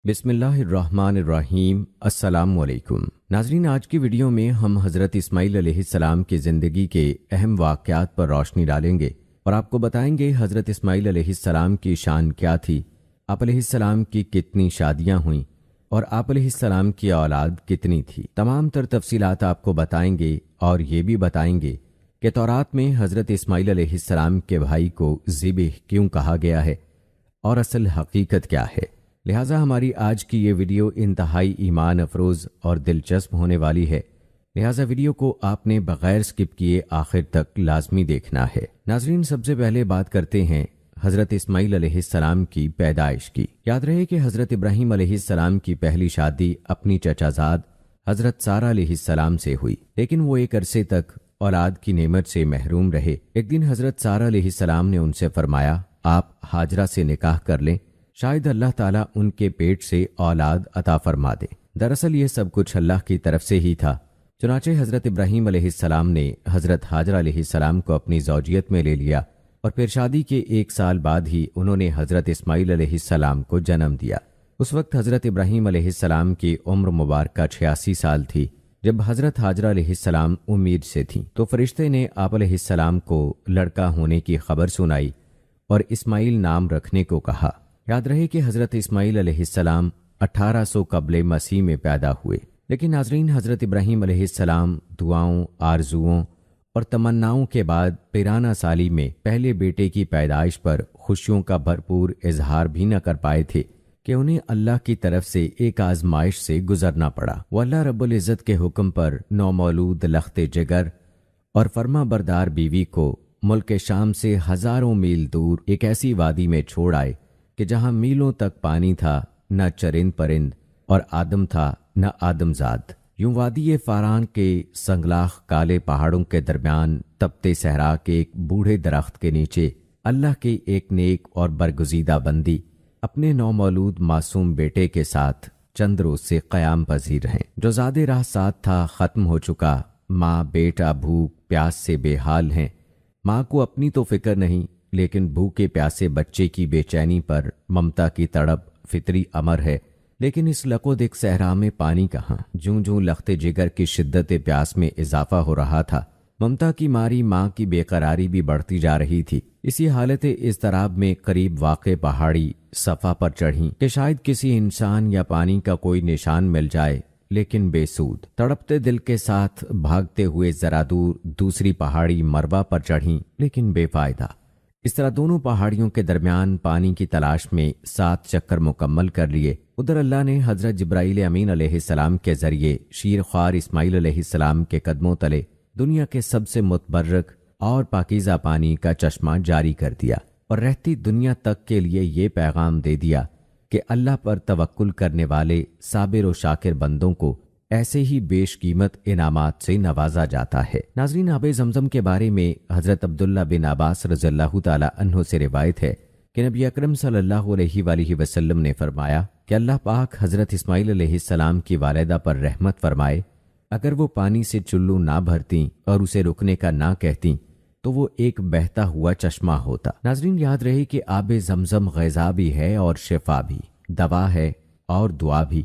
بسم اللہ الرحمن الرحیم۔ السلام علیکم ناظرین، آج کی ویڈیو میں ہم حضرت اسماعیل علیہ السلام کی زندگی کے اہم واقعات پر روشنی ڈالیں گے اور آپ کو بتائیں گے حضرت اسماعیل علیہ السلام کی شان کیا تھی، آپ علیہ السلام کی کتنی شادیاں ہوئیں اور آپ علیہ السلام کی اولاد کتنی تھی۔ تمام تر تفصیلات آپ کو بتائیں گے اور یہ بھی بتائیں گے کہ تورات میں حضرت اسماعیل علیہ السلام کے بھائی کو ذبح کیوں کہا گیا ہے اور اصل حقیقت کیا ہے۔ لہٰذا ہماری آج کی یہ ویڈیو انتہائی ایمان افروز اور دلچسپ ہونے والی ہے، لہٰذا ویڈیو کو آپ نے بغیر سکپ کیے آخر تک لازمی دیکھنا ہے۔ ناظرین، سب سے پہلے بات کرتے ہیں حضرت اسماعیل علیہ السلام کی پیدائش کی۔ یاد رہے کہ حضرت ابراہیم علیہ السلام کی پہلی شادی اپنی چچا زاد حضرت سارہ علیہ السلام سے ہوئی، لیکن وہ ایک عرصے تک اولاد کی نعمت سے محروم رہے۔ ایک دن حضرت سارہ علیہ السلام نے ان سے فرمایا، آپ ہاجرہ سے نکاح کر لیں، شاید اللہ تعالیٰ ان کے پیٹ سے اولاد عطا فرما دے۔ دراصل یہ سب کچھ اللہ کی طرف سے ہی تھا۔ چنانچہ حضرت ابراہیم علیہ السلام نے حضرت ہاجرہ علیہ السلام کو اپنی زوجیت میں لے لیا اور پھر شادی کے 1 سال بعد ہی انہوں نے حضرت اسماعیل علیہ السلام کو جنم دیا۔ اس وقت حضرت ابراہیم علیہ السلام کی عمر مبارکہ 86 سال تھی۔ جب حضرت ہاجرہ علیہ السلام امید سے تھیں تو فرشتے نے آپ علیہ السلام کو لڑکا ہونے کی خبر سنائی اور اسماعیل نام رکھنے کو کہا۔ یاد رہے کہ حضرت اسماعیل علیہ السلام 1800 قبل مسیح میں پیدا ہوئے، لیکن ناظرین، حضرت ابراہیم علیہ السلام دعاؤں، آرزوؤں اور تمناؤں کے بعد 93 سالی میں پہلے بیٹے کی پیدائش پر خوشیوں کا بھرپور اظہار بھی نہ کر پائے تھے کہ انہیں اللہ کی طرف سے ایک آزمائش سے گزرنا پڑا۔ وہ اللہ رب العزت کے حکم پر نومولود لخت جگر اور فرما بردار بیوی کو ملک شام سے ہزاروں میل دور ایک ایسی وادی میں چھوڑ آئے کہ جہاں میلوں تک پانی تھا، نہ چرند پرند اور آدم تھا نہ آدم زاد۔ یوں وادی فاران کے سنگلاخ کالے پہاڑوں کے درمیان تپتے صحرا کے ایک بوڑھے درخت کے نیچے اللہ کے ایک نیک اور برگزیدہ بندی اپنے نومولود معصوم بیٹے کے ساتھ چند روز سے قیام پذیر ہیں۔ جو زاد راہ ساتھ تھا ختم ہو چکا، ماں بیٹا بھوک پیاس سے بے حال ہیں۔ ماں کو اپنی تو فکر نہیں، لیکن بھوکے پیاسے بچے کی بے چینی پر ممتا کی تڑپ فطری امر ہے۔ لیکن اس لکو دک صحرا میں پانی کہاں؟ جوں جوں لخت جگر کی شدت پیاس میں اضافہ ہو رہا تھا، ممتا کی ماری ماں کی بے قراری بھی بڑھتی جا رہی تھی۔ اسی حالت اضطراب میں قریب واقع پہاڑی صفا پر چڑھیں کہ شاید کسی انسان یا پانی کا کوئی نشان مل جائے، لیکن بے سود۔ تڑپتے دل کے ساتھ بھاگتے ہوئے ذرا دور دوسری پہاڑی مروا پر چڑھیں، لیکن بے فائدہ۔ اس طرح دونوں پہاڑیوں کے درمیان پانی کی تلاش میں 7 چکر مکمل کر لیے۔ ادھر اللہ نے حضرت جبرائیل امین علیہ السلام کے ذریعے شیر خوار اسماعیل علیہ السلام کے قدموں تلے دنیا کے سب سے متبرک اور پاکیزہ پانی کا چشمہ جاری کر دیا اور رہتی دنیا تک کے لیے یہ پیغام دے دیا کہ اللہ پر توکل کرنے والے صابر و شاکر بندوں کو ایسے ہی بیش قیمت انعامات سے نوازا جاتا ہے۔ ناظرین، آب زمزم کے بارے میں حضرت عبداللہ بن عباس رضی اللہ تعالی عنہ سے روایت ہے کہ نبی اکرم صلی اللہ علیہ وآلہ وسلم نے فرمایا کہ اللہ پاک حضرت اسماعیل علیہ السلام کی والدہ پر رحمت فرمائے، اگر وہ پانی سے چلو نہ بھرتیں اور اسے رکنے کا نہ کہتیں تو وہ ایک بہتا ہوا چشمہ ہوتا۔ ناظرین، یاد رہے کہ آب زمزم غذا بھی ہے اور شفا بھی، دوا ہے اور دعا بھی۔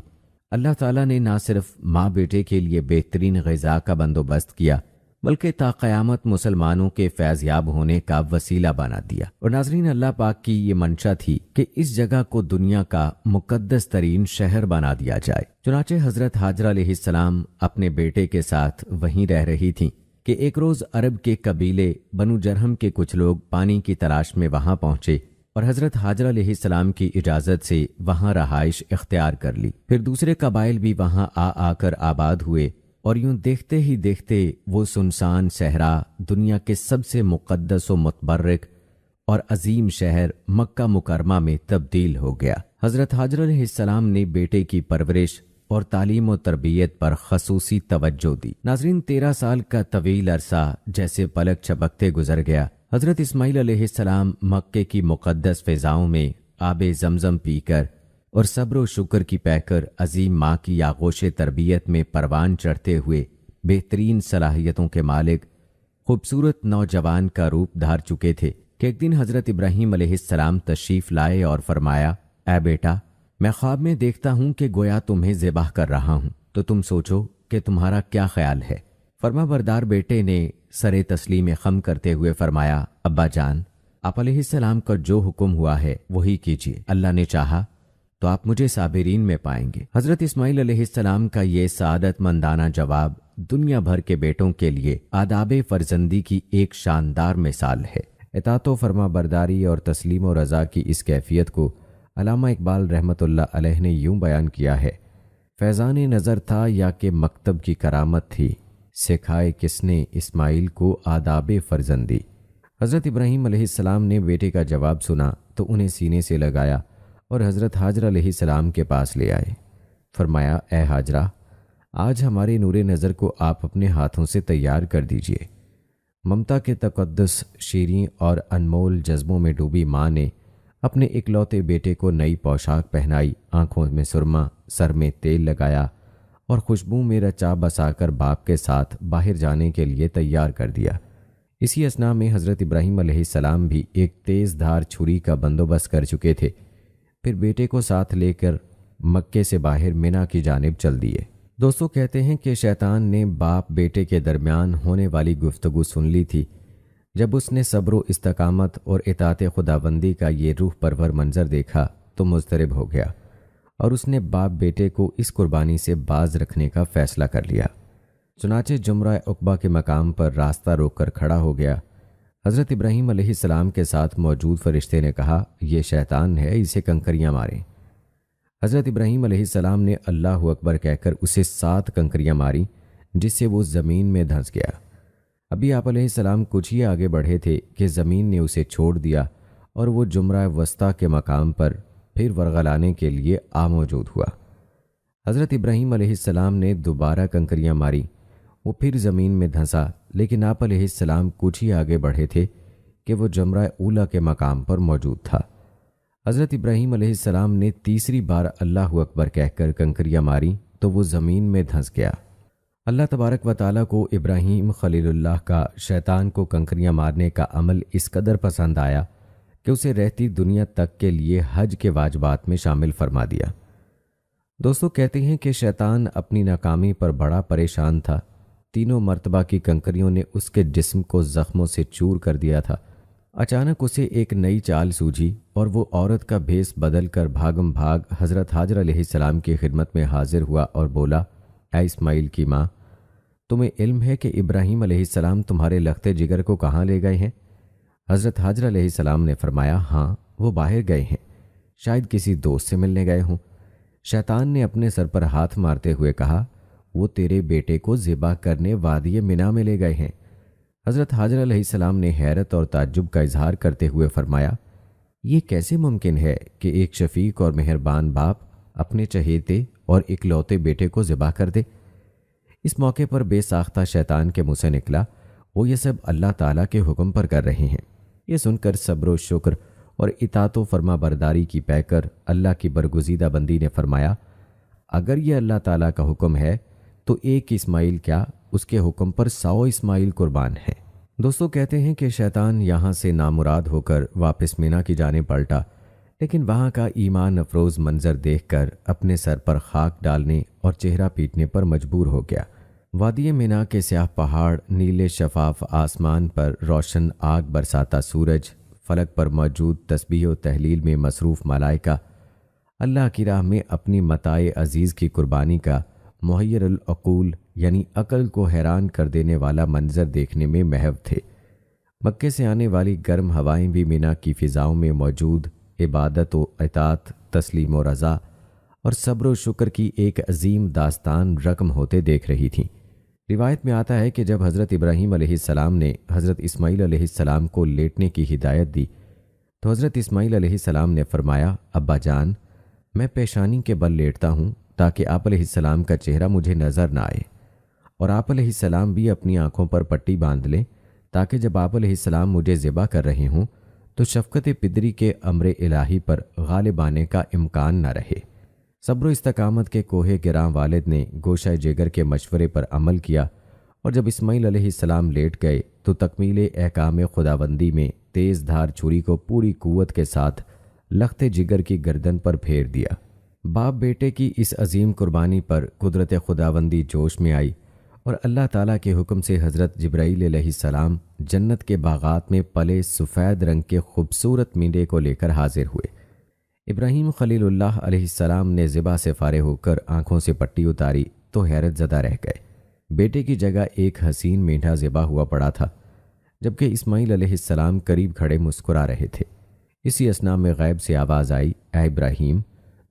اللہ تعالیٰ نے نہ صرف ماں بیٹے کے لیے بہترین غذا کا بندوبست کیا بلکہ تا قیامت مسلمانوں کے فیض یاب ہونے کا وسیلہ بنا دیا۔ اور ناظرین، اللہ پاک کی یہ منشا تھی کہ اس جگہ کو دنیا کا مقدس ترین شہر بنا دیا جائے۔ چنانچہ حضرت ہاجرہ علیہ السلام اپنے بیٹے کے ساتھ وہیں رہ رہی تھیں کہ ایک روز عرب کے قبیلے بنو جرہم کے کچھ لوگ پانی کی تلاش میں وہاں پہنچے اور حضرت ہاجرہ علیہ السلام کی اجازت سے وہاں رہائش اختیار کر لی۔ پھر دوسرے قبائل بھی وہاں آ کر آباد ہوئے اور یوں دیکھتے ہی دیکھتے وہ سنسان صحرا دنیا کے سب سے مقدس و متبرک اور عظیم شہر مکہ مکرمہ میں تبدیل ہو گیا۔ حضرت ہاجرہ علیہ السلام نے بیٹے کی پرورش اور تعلیم و تربیت پر خصوصی توجہ دی۔ ناظرین، 13 سال کا طویل عرصہ جیسے پلک جھپکتے گزر گیا۔ حضرت اسماعیل علیہ السلام مکے کی مقدس فضاؤں میں آب زمزم پی کر اور صبر و شکر کی پہ کر عظیم ماں کی آغوش تربیت میں پروان چڑھتے ہوئے بہترین صلاحیتوں کے مالک خوبصورت نوجوان کا روپ دھار چکے تھے کہ ایک دن حضرت ابراہیم علیہ السلام تشریف لائے اور فرمایا، اے بیٹا، میں خواب میں دیکھتا ہوں کہ گویا تمہیں ذبح کر رہا ہوں، تو تم سوچو کہ تمہارا کیا خیال ہے؟ فرما بردار بیٹے نے سر تسلیم خم کرتے ہوئے فرمایا، ابا جان، آپ علیہ السلام کا جو حکم ہوا ہے وہی کیجیے، اللہ نے چاہا تو آپ مجھے صابرین میں پائیں گے۔ حضرت اسماعیل علیہ السلام کا یہ سعادت مندانہ جواب دنیا بھر کے بیٹوں کے لیے آداب فرزندی کی ایک شاندار مثال ہے۔ اطاعت و فرما برداری اور تسلیم و رضا کی اس کیفیت کو علامہ اقبال رحمۃ اللہ علیہ نے یوں بیان کیا ہے، فیضان نظر تھا یا کہ مکتب کی کرامت تھی، سکھائے کس نے اسماعیل کو آداب فرزندی۔ حضرت ابراہیم علیہ السلام نے بیٹے کا جواب سنا تو انہیں سینے سے لگایا اور حضرت حاجرہ علیہ السلام کے پاس لے آئے۔ فرمایا، اے حاجرہ، آج ہمارے نور نظر کو آپ اپنے ہاتھوں سے تیار کر دیجئے۔ ممتا کے تقدس، شیریں اور انمول جذبوں میں ڈوبی ماں نے اپنے اکلوتے بیٹے کو نئی پوشاک پہنائی، آنکھوں میں سرما، سر میں تیل لگایا اور خوشبو میں رچا بسا کر باپ کے ساتھ باہر جانے کے لیے تیار کر دیا۔ اسی اثنا میں حضرت ابراہیم علیہ السلام بھی ایک تیز دھار چھری کا بندوبست کر چکے تھے، پھر بیٹے کو ساتھ لے کر مکے سے باہر مینا کی جانب چل دیے۔ دوستو، کہتے ہیں کہ شیطان نے باپ بیٹے کے درمیان ہونے والی گفتگو سن لی تھی۔ جب اس نے صبر و استقامت اور اطاعت خداوندی کا یہ روح پرور منظر دیکھا تو مضطرب ہو گیا اور اس نے باپ بیٹے کو اس قربانی سے باز رکھنے کا فیصلہ کر لیا۔ چنانچہ جمرہ عقبہ کے مقام پر راستہ روک کر کھڑا ہو گیا۔ حضرت ابراہیم علیہ السلام کے ساتھ موجود فرشتے نے کہا، یہ شیطان ہے، اسے کنکریاں ماریں۔ حضرت ابراہیم علیہ السلام نے اللہ اکبر کہہ کر اسے 7 کنکریاں ماری، جس سے وہ زمین میں دھنس گیا۔ ابھی آپ علیہ السلام کچھ ہی آگے بڑھے تھے کہ زمین نے اسے چھوڑ دیا اور وہ جمرہ وسطیٰ کے مقام پر پھر ورغلانے کے لیے موجود ہوا۔ حضرت ابراہیم علیہ السلام نے دوبارہ کنکریاں ماری، وہ پھر زمین میں دھنسا، لیکن آپ علیہ السلام کچھ ہی آگے بڑھے تھے کہ وہ جمرہ اولا کے مقام پر موجود تھا۔ حضرت ابراہیم علیہ السلام نے تیسری بار اللہ اکبر کہہ کر کنکریاں ماری تو وہ زمین میں دھنس گیا۔ اللہ تبارک و تعالیٰ کو ابراہیم خلیل اللہ کا شیطان کو کنکریاں مارنے کا عمل اس قدر پسند آیا کہ اسے رہتی دنیا تک کے لیے حج کے واجبات میں شامل فرما دیا۔ دوستو، کہتے ہیں کہ شیطان اپنی ناکامی پر بڑا پریشان تھا۔ تینوں مرتبہ کی کنکریوں نے اس کے جسم کو زخموں سے چور کر دیا تھا۔ اچانک اسے ایک نئی چال سوجھی اور وہ عورت کا بھیس بدل کر بھاگم بھاگ حضرت حاجرہ علیہ السلام کی خدمت میں حاضر ہوا اور بولا، اے اسماعیل کی ماں، تمہیں علم ہے کہ ابراہیم علیہ السلام تمہارے لخت جگر کو کہاں لے گئے ہیں؟ حضرت حاجرہ علیہ السلام نے فرمایا، ہاں، وہ باہر گئے ہیں، شاید کسی دوست سے ملنے گئے ہوں۔ شیطان نے اپنے سر پر ہاتھ مارتے ہوئے کہا، وہ تیرے بیٹے کو ذبح کرنے وادی منا میں لے گئے ہیں۔ حضرت حاجرہ علیہ السلام نے حیرت اور تعجب کا اظہار کرتے ہوئے فرمایا، یہ کیسے ممکن ہے کہ ایک شفیق اور مہربان باپ اپنے چہیتے اور اکلوتے بیٹے کو ذبح کر دے؟ اس موقع پر بے ساختہ شیطان کے منہ سے نکلا، وہ یہ سب اللہ تعالیٰ کے حکم پر کر رہے ہیں۔ یہ سن کر صبر و شکر اور اطاعت و فرما برداری کی پے کر اللہ کی برگزیدہ بندی نے فرمایا، اگر یہ اللہ تعالیٰ کا حکم ہے تو ایک اسماعیل کیا، اس کے حکم پر 100 اسماعیل قربان ہیں۔ دوستو، کہتے ہیں کہ شیطان یہاں سے نامراد ہو کر واپس مینا کی جانب پلٹا، لیکن وہاں کا ایمان افروز منظر دیکھ کر اپنے سر پر خاک ڈالنے اور چہرہ پیٹنے پر مجبور ہو گیا۔ وادی مینا کے سیاہ پہاڑ، نیلے شفاف آسمان پر روشن آگ برساتا سورج، فلک پر موجود تسبیح و تحلیل میں مصروف ملائکہ، اللہ کی راہ میں اپنی متاع عزیز کی قربانی کا محیر العقول یعنی عقل کو حیران کر دینے والا منظر دیکھنے میں محو تھے۔ مکے سے آنے والی گرم ہوائیں بھی مینا کی فضاؤں میں موجود عبادت و اطاعت، تسلیم و رضا اور صبر و شکر کی ایک عظیم داستان رقم ہوتے دیکھ رہی تھیں۔ روایت میں آتا ہے کہ جب حضرت ابراہیم علیہ السلام نے حضرت اسماعیل علیہ السلام کو لیٹنے کی ہدایت دی تو حضرت اسماعیل علیہ السلام نے فرمایا، ابا جان، میں پیشانی کے بل لیٹتا ہوں تاکہ آپ علیہ السلام کا چہرہ مجھے نظر نہ آئے، اور آپ علیہ السلام بھی اپنی آنکھوں پر پٹی باندھ لیں تاکہ جب آپ علیہ السلام مجھے ذبح کر رہے ہوں تو شفقت پدری کے امر الہی پر غالب آنے کا امکان نہ رہے۔ صبر و استقامت کے کوہ گراں والد نے گوشہ جگر کے مشورے پر عمل کیا، اور جب اسماعیل علیہ السلام لیٹ گئے تو تکمیل احکام خداوندی میں تیز دھار چھری کو پوری قوت کے ساتھ لخت جگر کی گردن پر پھیر دیا۔ باپ بیٹے کی اس عظیم قربانی پر قدرت خداوندی جوش میں آئی اور اللہ تعالیٰ کے حکم سے حضرت جبرائیل علیہ السلام جنت کے باغات میں پلے سفید رنگ کے خوبصورت مینڈے کو لے کر حاضر ہوئے۔ ابراہیم خلیل اللہ علیہ السلام نے ذبح سے فارغ ہو کر آنکھوں سے پٹی اتاری تو حیرت زدہ رہ گئے۔ بیٹے کی جگہ ایک حسین مینڈھا ذبح ہوا پڑا تھا، جبکہ اسماعیل علیہ السلام قریب کھڑے مسکرا رہے تھے۔ اسی اثنا میں غیب سے آواز آئی، اے ابراہیم،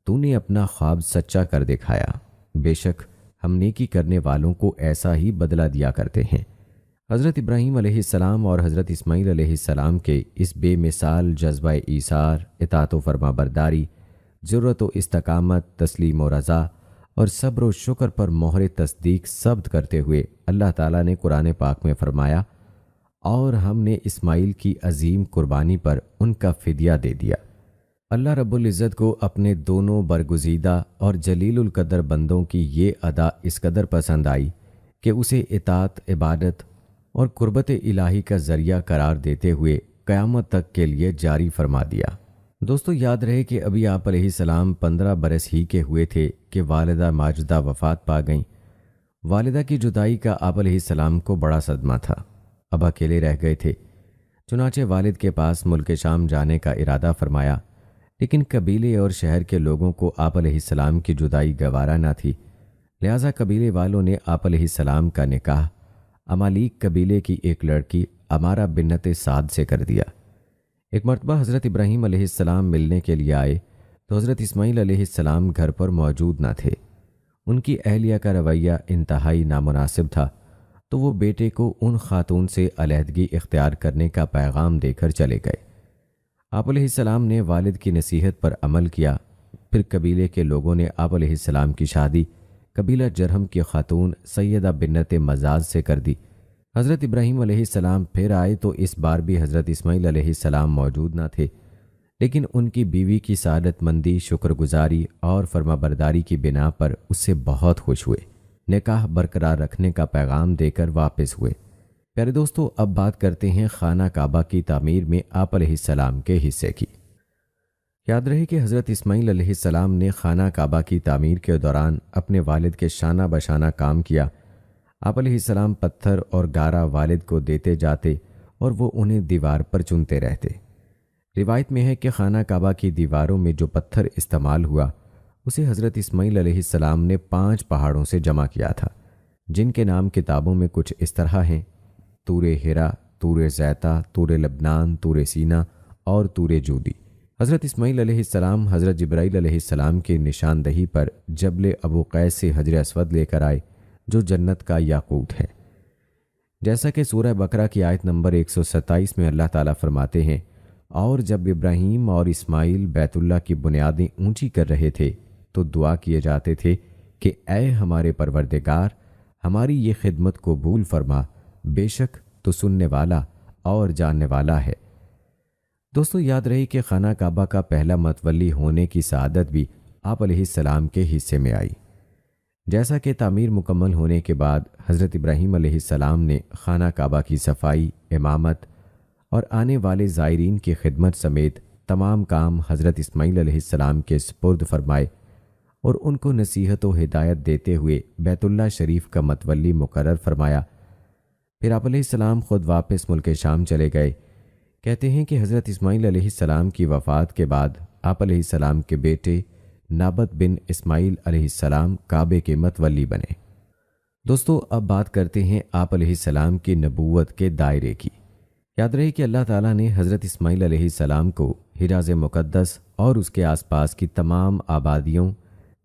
تو نے اپنا خواب سچا کر دکھایا، بے شک ہم نیکی کرنے والوں کو ایسا ہی بدلہ دیا کرتے ہیں۔ حضرت ابراہیم علیہ السلام اور حضرت اسماعیل علیہ السلام کے اس بے مثال جذبہ ایثار، اطاعت و فرما برداری، جرأت و استقامت، تسلیم و رضا اور صبر و شکر پر مہر تصدیق ثبت کرتے ہوئے اللہ تعالیٰ نے قرآن پاک میں فرمایا، اور ہم نے اسماعیل کی عظیم قربانی پر ان کا فدیہ دے دیا۔ اللہ رب العزت کو اپنے دونوں برگزیدہ اور جلیل القدر بندوں کی یہ ادا اس قدر پسند آئی کہ اسے اطاعت، عبادت اور قربت الہی کا ذریعہ قرار دیتے ہوئے قیامت تک کے لیے جاری فرما دیا۔ دوستو، یاد رہے کہ ابھی آپ علیہ السلام 15 برس ہی کے ہوئے تھے کہ والدہ ماجدہ وفات پا گئیں۔ والدہ کی جدائی کا آپ علیہ السلام کو بڑا صدمہ تھا، اب اکیلے رہ گئے تھے۔ چنانچہ والد کے پاس ملک شام جانے کا ارادہ فرمایا، لیکن قبیلے اور شہر کے لوگوں کو آپ علیہ السلام کی جدائی گوارا نہ تھی، لہٰذا قبیلے والوں نے آپ علیہ السلام کا نکاح امالیک قبیلے کی ایک لڑکی امارہ بنت سعد سے کر دیا۔ ایک مرتبہ حضرت ابراہیم علیہ السلام ملنے کے لیے آئے تو حضرت اسماعیل علیہ السلام گھر پر موجود نہ تھے۔ ان کی اہلیہ کا رویہ انتہائی نامناسب تھا، تو وہ بیٹے کو ان خاتون سے علیحدگی اختیار کرنے کا پیغام دے کر چلے گئے۔ آپ علیہ السلام نے والد کی نصیحت پر عمل کیا، پھر قبیلے کے لوگوں نے آپ علیہ السلام کی شادی قبیلہ جرہم کی خاتون سیدہ بنت مزاز سے کر دی۔ حضرت ابراہیم علیہ السلام پھر آئے تو اس بار بھی حضرت اسماعیل علیہ السلام موجود نہ تھے، لیکن ان کی بیوی کی سعادت مندی، شکر گزاری اور فرما برداری کی بنا پر اس سے بہت خوش ہوئے، نکاح برقرار رکھنے کا پیغام دے کر واپس ہوئے۔ پیارے دوستو، اب بات کرتے ہیں خانہ کعبہ کی تعمیر میں آپ علیہ السلام کے حصے کی۔ یاد رہے کہ حضرت اسماعیل علیہ السلام نے خانہ کعبہ کی تعمیر کے دوران اپنے والد کے شانہ بشانہ کام کیا۔ آپ علیہ السلام پتھر اور گارا والد کو دیتے جاتے اور وہ انہیں دیوار پر چنتے رہتے۔ روایت میں ہے کہ خانہ کعبہ کی دیواروں میں جو پتھر استعمال ہوا اسے حضرت اسماعیل علیہ السلام نے 5 پہاڑوں سے جمع کیا تھا، جن کے نام کتابوں میں کچھ اس طرح ہیں: طور ہرا، طور زیتہ، طور لبنان، طور سینا اور طور جودی۔ حضرت اسماعیل علیہ السلام حضرت جبرائیل علیہ السلام کی نشاندہی پر جبل ابو قیس سے حجر اسود لے کر آئے، جو جنت کا یاقوت ہے۔ جیسا کہ سورہ بقرہ کی آیت نمبر 127 میں اللہ تعالیٰ فرماتے ہیں، اور جب ابراہیم اور اسماعیل بیت اللہ کی بنیادیں اونچی کر رہے تھے تو دعا کیے جاتے تھے کہ اے ہمارے پروردگار، ہماری یہ خدمت قبول فرما، بے شک تو سننے والا اور جاننے والا ہے۔ دوستو، یاد رہے کہ خانہ کعبہ کا پہلا متولی ہونے کی سعادت بھی آپ علیہ السلام کے حصے میں آئی۔ جیسا کہ تعمیر مکمل ہونے کے بعد حضرت ابراہیم علیہ السلام نے خانہ کعبہ کی صفائی، امامت اور آنے والے زائرین کی خدمت سمیت تمام کام حضرت اسماعیل علیہ السلام کے سپرد فرمائے اور ان کو نصیحت و ہدایت دیتے ہوئے بیت اللہ شریف کا متولی مقرر فرمایا۔ پھر آپ علیہ السلام خود واپس ملک شام چلے گئے۔ کہتے ہیں کہ حضرت اسماعیل علیہ السلام کی وفات کے بعد آپ علیہ السلام کے بیٹے نابت بن اسماعیل علیہ السلام کعبے کے متولی بنے۔ دوستو، اب بات کرتے ہیں آپ علیہ السلام کی نبوت کے دائرے کی۔ یاد رہے کہ اللہ تعالیٰ نے حضرت اسماعیل علیہ السلام کو حجاز مقدس اور اس کے آس پاس کی تمام آبادیوں،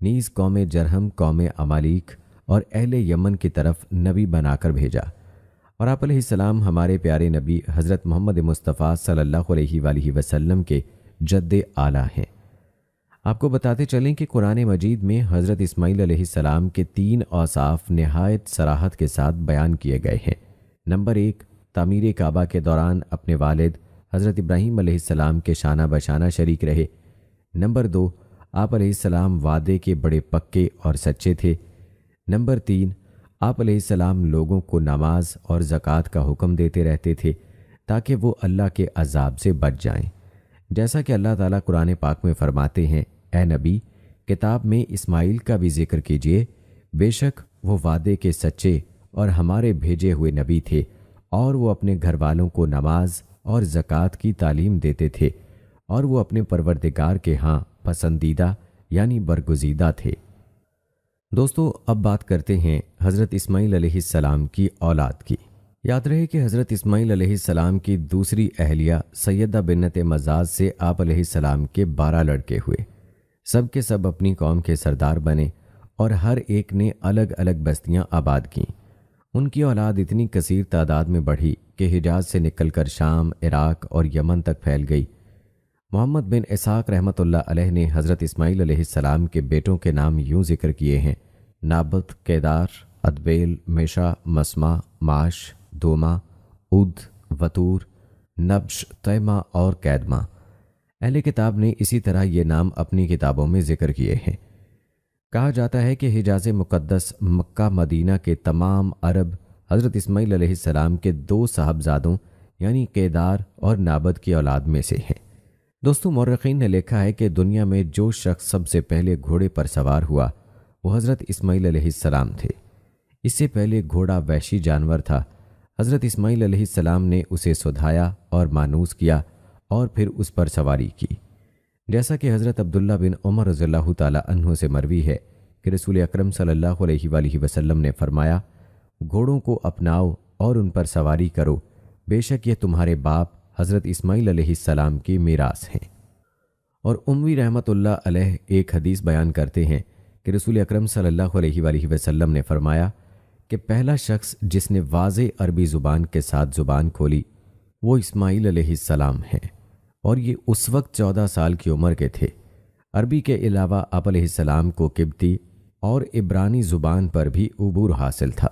نیز قوم جرہم، قوم امالیک اور اہل یمن کی طرف نبی بنا کر بھیجا، اور آپ علیہ السلام ہمارے پیارے نبی حضرت محمد مصطفیٰ صلی اللہ علیہ وآلہ وسلم کے جد اعلیٰ ہیں۔ آپ کو بتاتے چلیں کہ قرآن مجید میں حضرت اسماعیل علیہ السلام کے 3 اوصاف نہایت صراحت کے ساتھ بیان کیے گئے ہیں۔ نمبر 1، تعمیر کعبہ کے دوران اپنے والد حضرت ابراہیم علیہ السلام کے شانہ بشانہ شریک رہے۔ نمبر 2، آپ علیہ السلام وعدے کے بڑے پکے اور سچے تھے۔ نمبر 3، آپ علیہ السلام لوگوں کو نماز اور زکوٰۃ کا حکم دیتے رہتے تھے تاکہ وہ اللہ کے عذاب سے بچ جائیں، جیسا کہ اللہ تعالیٰ قرآن پاک میں فرماتے ہیں، اے نبی، کتاب میں اسماعیل کا بھی ذکر کیجیے، بے شک وہ وعدے کے سچے اور ہمارے بھیجے ہوئے نبی تھے، اور وہ اپنے گھر والوں کو نماز اور زکوٰۃ کی تعلیم دیتے تھے، اور وہ اپنے پروردگار کے ہاں پسندیدہ یعنی برگزیدہ تھے۔ دوستو، اب بات کرتے ہیں حضرت اسماعیل علیہ السلام کی اولاد کی۔ یاد رہے کہ حضرت اسماعیل علیہ السلام کی دوسری اہلیہ سیدہ بنت مزاج سے آپ علیہ السلام کے 12 لڑکے ہوئے۔ سب کے سب اپنی قوم کے سردار بنے اور ہر ایک نے الگ الگ بستیاں آباد کیں۔ ان کی اولاد اتنی کثیر تعداد میں بڑھی کہ حجاز سے نکل کر شام، عراق اور یمن تک پھیل گئی۔ محمد بن اسحاق رحمۃ اللہ علیہ نے حضرت اسماعیل علیہ السلام کے بیٹوں کے نام یوں ذکر کیے ہیں: نابت، کیدار، ادبیل، میشا، مسما، معاش، دوما، اد، وطور، نبش، تیمہ اور کیدما۔ اہل کتاب نے اسی طرح یہ نام اپنی کتابوں میں ذکر کیے ہیں۔ کہا جاتا ہے کہ حجاز مقدس، مکہ مدینہ کے تمام عرب حضرت اسماعیل علیہ السلام کے 2 صاحبزادوں یعنی کیدار اور نابت کی اولاد میں سے ہیں۔ دوستو، مورخین نے لکھا ہے کہ دنیا میں جو شخص سب سے پہلے گھوڑے پر سوار ہوا وہ حضرت اسماعیل علیہ السلام تھے۔ اس سے پہلے گھوڑا وحشی جانور تھا۔ حضرت اسماعیل علیہ السلام نے اسے سدھایا اور مانوس کیا اور پھر اس پر سواری کی، جیسا کہ حضرت عبداللہ بن عمر رضی اللہ تعالی عنہ سے مروی ہے کہ رسول اکرم صلی اللہ علیہ وآلہ وسلم نے فرمایا: گھوڑوں کو اپناؤ اور ان پر سواری کرو، بے شک یہ تمہارے باپ حضرت اسماعیل علیہ السلام کی میراث ہیں۔ اور اموی رحمۃ اللہ علیہ ایک حدیث بیان کرتے ہیں کہ رسول اکرم صلی اللہ علیہ وآلہ وسلم نے فرمایا کہ پہلا شخص جس نے واضح عربی زبان کے ساتھ زبان کھولی وہ اسماعیل علیہ السلام ہیں، اور یہ اس وقت 14 سال کی عمر کے تھے۔ عربی کے علاوہ آپ علیہ السلام کو قبطی اور عبرانی زبان پر بھی عبور حاصل تھا۔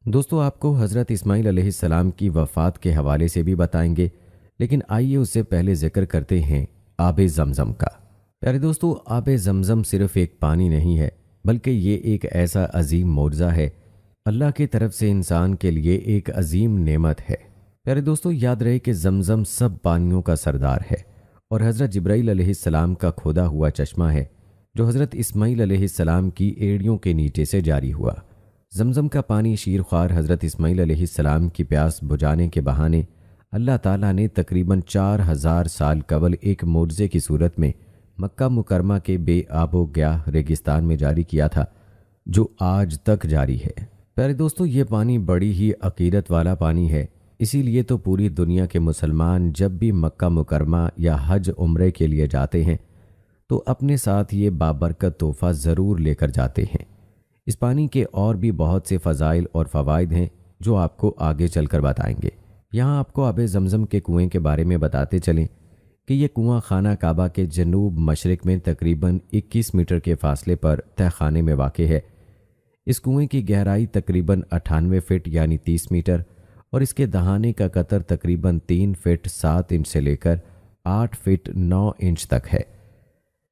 دوستو، آپ کو حضرت اسماعیل علیہ السلام کی وفات کے حوالے سے بھی بتائیں گے، لیکن آئیے اس سے پہلے ذکر کرتے ہیں آب زمزم کا۔ پیارے دوستو، آب زمزم صرف ایک پانی نہیں ہے، بلکہ یہ ایک ایسا عظیم معجزہ ہے، اللہ کی طرف سے انسان کے لیے ایک عظیم نعمت ہے۔ پیارے دوستو، یاد رہے کہ زمزم سب پانیوں کا سردار ہے اور حضرت جبرائیل علیہ السلام کا کھودا ہوا چشمہ ہے جو حضرت اسماعیل علیہ السلام کی ایڑیوں کے نیچے سے جاری ہوا۔ زمزم کا پانی شیرخوار حضرت اسماعیل علیہ السلام کی پیاس بجھانے کے بہانے اللہ تعالیٰ نے تقریباً 4000 سال قبل ایک معجزے کی صورت میں مکہ مکرمہ کے بے آب و گیاہ ریگستان میں جاری کیا تھا، جو آج تک جاری ہے۔ پیارے دوستو، یہ پانی بڑی ہی عقیدت والا پانی ہے، اسی لیے تو پوری دنیا کے مسلمان جب بھی مکہ مکرمہ یا حج عمرے کے لیے جاتے ہیں تو اپنے ساتھ یہ بابرکت تحفہ ضرور لے کر جاتے ہیں۔ اس پانی کے اور بھی بہت سے فضائل اور فوائد ہیں جو آپ کو آگے چل کر بتائیں گے۔ یہاں آپ کو آب زمزم کے کنویں کے بارے میں بتاتے چلیں کہ یہ کنواں خانہ کعبہ کے جنوب مشرق میں تقریباً 21 میٹر کے فاصلے پر تہ خانے میں واقع ہے۔ اس کنویں کی گہرائی تقریباً 98 فٹ یعنی 30 میٹر اور اس کے دہانے کا قطر تقریباً 3 فٹ 7 انچ سے لے کر 8 فٹ 9 انچ تک ہے۔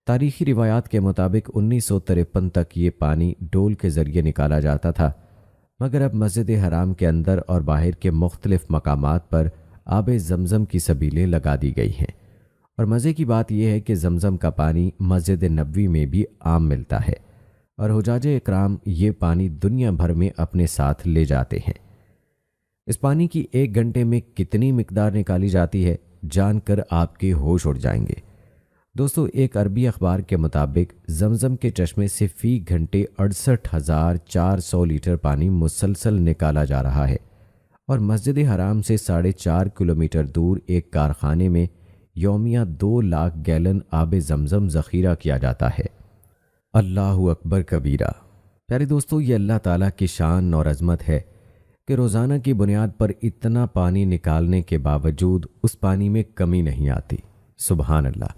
تاریخی روایات کے مطابق 1953 تک یہ پانی ڈول کے ذریعے نکالا جاتا تھا، مگر اب مسجد حرام کے اندر اور باہر کے مختلف مقامات پر آب زمزم کی سبیلیں لگا دی گئی ہیں، اور مزے کی بات یہ ہے کہ زمزم کا پانی مسجد نبوی میں بھی عام ملتا ہے، اور حجاج اکرام یہ پانی دنیا بھر میں اپنے ساتھ لے جاتے ہیں۔ اس پانی کی 1 گھنٹے میں کتنی مقدار نکالی جاتی ہے جان کر آپ کے ہوش اڑ جائیں گے۔ دوستو، ایک عربی اخبار کے مطابق زمزم کے چشمے سے فی گھنٹے 68,400 لیٹر پانی مسلسل نکالا جا رہا ہے، اور مسجد حرام سے 4.5 کلومیٹر دور ایک کارخانے میں یومیہ 2 لاکھ گیلن آب زمزم ذخیرہ کیا جاتا ہے۔ اللہ اکبر کبیرہ۔ پیارے دوستو، یہ اللہ تعالیٰ کی شان اور عظمت ہے کہ روزانہ کی بنیاد پر اتنا پانی نکالنے کے باوجود اس پانی میں کمی نہیں آتی۔ سبحان اللہ۔